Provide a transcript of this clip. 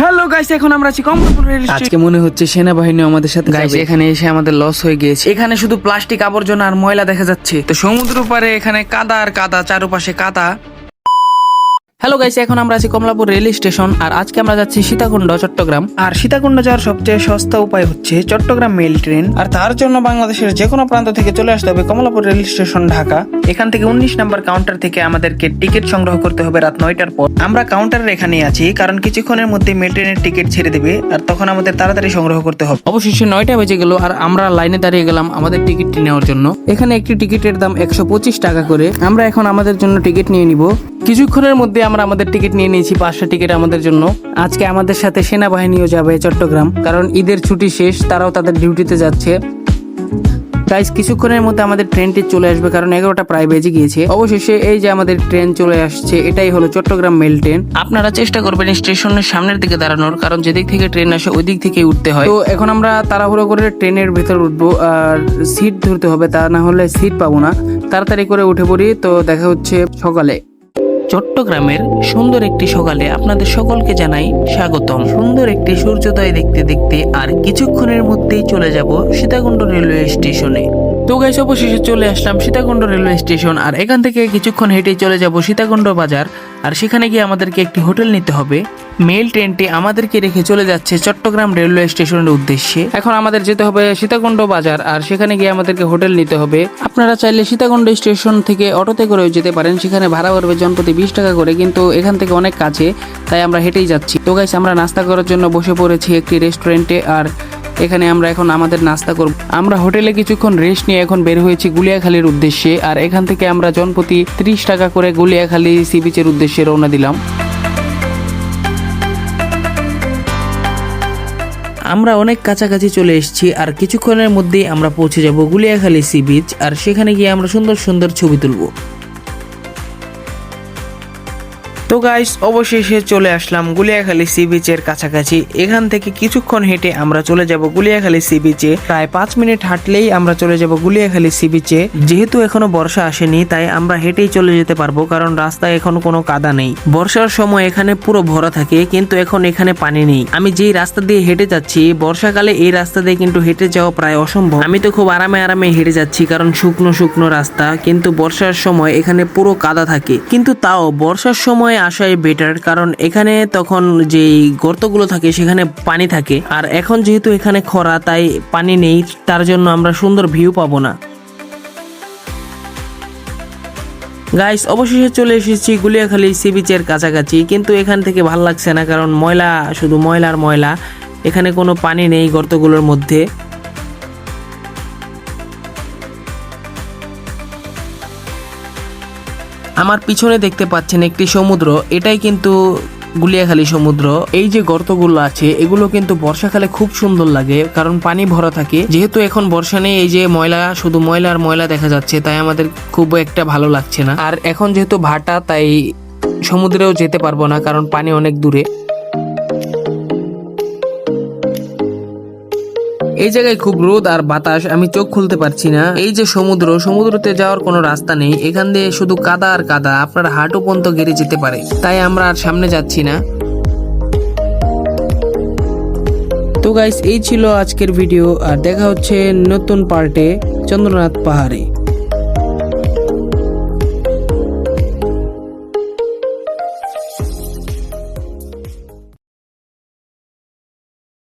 Hello guys, এখন আমরা আছি কমলাপুর রেল স্টেশন। আজকে মনে হচ্ছে সেনাবাহিনী আমাদের সাথে গাইস, যাবে। এখানে এসে আমাদের লস হয়ে গিয়েছে। এখানে শুধু প্লাস্টিক আবর্জনা আর ময়লা দেখা যাচ্ছে। তো সমুদ্র পারে এখানে কাদা আর কাদা, চারপাশে কাদা। হ্যালো গাইস, এখন আমরা আছি কমলাপুর রেল স্টেশন আর আজকে আমরা যাচ্ছি সীতাকুণ্ড, চট্টগ্রাম। আর সীতাকুণ্ড যাওয়ার সবচেয়ে সস্তা উপায় হচ্ছে চট্টগ্রাম মেল ট্রেন। আর তার জন্য বাংলাদেশের যে কোনো প্রান্ত থেকে চলে আসতে হবে কমলাপুর রেল স্টেশন, ঢাকা। এখান থেকে 19 নম্বর কাউন্টার থেকে আমাদেরকে টিকিট সংগ্রহ করতে হবে রাত 9টার পর। আমরা কাউন্টারের এখানেই আছি, কারণ কিছুক্ষণের মধ্যে মেল ট্রেনের টিকিট ছেড়ে দেবে আর তখন আমাদের তাড়াতাড়ি সংগ্রহ করতে হবে। অবশেষে 9টা বেজে গেল আর আমরা লাইনে দাঁড়িয়ে গেলাম আমাদের টিকিটটি নেওয়ার জন্য। এখানে একটি টিকিটের দাম 125 টাকা করে। আমরা এখন আমাদের জন্য টিকিট নিয়ে নিব। কিছুক্ষণের মধ্যে আমরা আমাদের টিকিট নিয়ে নিয়েছি, 5টা টিকিট আমাদের জন্য। আজকে আমাদের সাথে সেনাবাহিনীও যাবে চট্টগ্রাম, কারণ ঈদের ছুটি শেষ, তারাও তাদের ডিউটিতে যাচ্ছে। গাইস, কিছুক্ষণের মধ্যে আমাদের ট্রেনটি চলে আসবে, কারণ 11টা প্রায় বেজে গিয়েছে। অবশেষে এই যে আমাদের ট্রেন চলে আসছে, এটাই হলো চট্টগ্রাম মেল ট্রেন। আপনারা চেষ্টা করবেন স্টেশনের সামনের দিকে দাঁড়ানোর, কারণ যেদিক থেকে ট্রেন আসে ওই দিক থেকে উঠতে হয়। তো এখন আমরা তাড়াহুড়ো করে ট্রেনের ভেতর উঠবো আর সিট ধরতে হবে, তা না হলে সিট পাবো না। তাড়াতাড়ি করে উঠে পড়ি। তো দেখা হচ্ছে সকালে। চট্টগ্রামের সুন্দর একটি সকালে আপনাদের সকলকে জানাই স্বাগতম। সুন্দর একটি সূর্যোদয় দেখতে দেখতে আর কিছুক্ষণের মধ্যেই চলে যাব সীতাকুণ্ড রেলওয়ে স্টেশনে। তো গাইস, অবশেষে চলে আসলাম সীতাকুণ্ড রেলওয়ে স্টেশন আর এখান থেকে কিছুক্ষণ হেঁটে চলে যাব সীতাকুণ্ড বাজার। আর সেখানে গিয়ে আমাদেরকে একটি হোটেল নিতে হবে। মেল ট্রেনটি আমাদেরকে রেখে চলে যাচ্ছে চট্টগ্রাম রেলওয়ে স্টেশনের উদ্দেশ্যে। এখন আমাদের যেতে হবে সীতাকুণ্ড বাজার আর সেখানে গিয়ে আমাদেরকে হোটেল নিতে হবে। আপনারা চাইলে সীতাকুণ্ড স্টেশন থেকে অটোতে করেও যেতে পারেন, সেখানে ভাড়া পড়বে জনপ্রতি 20 টাকা করে, কিন্তু এখান থেকে অনেক কাছে, তাই আমরা হেঁটেই যাচ্ছি। তো গাইস, আমরা নাস্তা করার জন্য বসে পড়েছি একটি রেস্টুরেন্টে আর এখানে আমরা এখন আমাদের নাস্তা করব। আমরা হোটেলে কিছুক্ষণ রেস্ট নিয়ে এখন বের হয়েছি গুলিয়াখালীর উদ্দেশ্যে আর এখান থেকে আমরা জনপ্রতি 30 টাকা করে গুলিয়াখালী সি বিচের উদ্দেশ্যে রওনা দিলাম। আমরা অনেক কাছাকাছি চলে এসেছি আর কিছুক্ষণের মধ্যেই আমরা পৌঁছে যাব গুলিয়াখালী সি বিচ আর সেখানে গিয়ে আমরা সুন্দর সুন্দর ছবি তুলব। তো গাইস, অবশেষে চলে আসলাম গুলিয়াখালী সি বিচের কাছাকাছি। এখান থেকে কিছুক্ষণ হেঁটে আমরা চলে যাব গুলিয়াখালী সি বিচে। প্রায় 5 মিনিট হাঁটলেই আমরা চলে যাব গুলিয়াখালী সি বিচে। যেহেতু এখনো বর্ষা আসেনি, তাই আমরা হেঁটেই চলে যেতে পারবো, কারণ রাস্তায় এখন কোনো কাদা নেই। বর্ষার সময় এখানে পুরো ভরা থাকে, কিন্তু এখন এখানে পানি নেই। আমি যেই রাস্তা দিয়ে হেঁটে যাচ্ছি, বর্ষাকালে এই রাস্তা দিয়ে কিন্তু হেঁটে যাওয়া প্রায় অসম্ভব। আমি তো খুব আরামে আরামে হেঁটে যাচ্ছি, কারণ শুকনো শুকনো রাস্তা, কিন্তু বর্ষার সময় এখানে পুরো কাদা থাকে। কিন্তু তাও বর্ষার সময় আসাই বেটার, কারণ এখানে তখন যেই গর্তগুলো থাকে সেখানে পানি থাকে। আর এখন যেহেতু এখানে খরা, তাই পানি নেই, তার জন্য আমরা সুন্দর ভিউ পাবো না। গাইস, অবশেষে চলে এসেছি গুলিয়াখালী সি বিচের কাছাকাছি, কিন্তু এখান থেকে ভাল লাগছে না, কারণ ময়লা, শুধু ময়লার ময়লা। এখানে কোনো পানি নেই গর্তগুলোর মধ্যে। আমার পিছনে দেখতে পাচ্ছেন একটি সমুদ্র, এটাই কিন্তু গুলিয়াখালী সমুদ্র। এই যে গর্তগুলো আছে এগুলো কিন্তু বর্ষাকালে খুব সুন্দর লাগে, কারণ পানি ভরা থাকে। যেহেতু এখন বর্ষা নেই, এই যে ময়লা, শুধু ময়লার ময়লা দেখা যাচ্ছে, তাই আমাদের খুব একটা ভালো লাগছে না। আর এখন যেহেতু ভাটা, তাই সমুদ্রেও যেতে পারবো না, কারণ পানি অনেক দূরে। এই জায়গায় খুব রোদ আর বাতাস, আমি চোখ খুলতে পারছি না। এই যে সমুদ্র, সমুদ্রতে যাওয়ার কোনো রাস্তা নেই, এখান দিয়ে শুধু কাদা আর কাদা, আপনার হাঁটু পর্যন্ত গেড়ে যেতে পারে, তাই আমরা আর সামনে যাচ্ছি না। তো গাইস, এই ছিল আজকের ভিডিও আর দেখা হচ্ছে নতুন পার্টে চন্দ্রনাথ পাহাড়ে।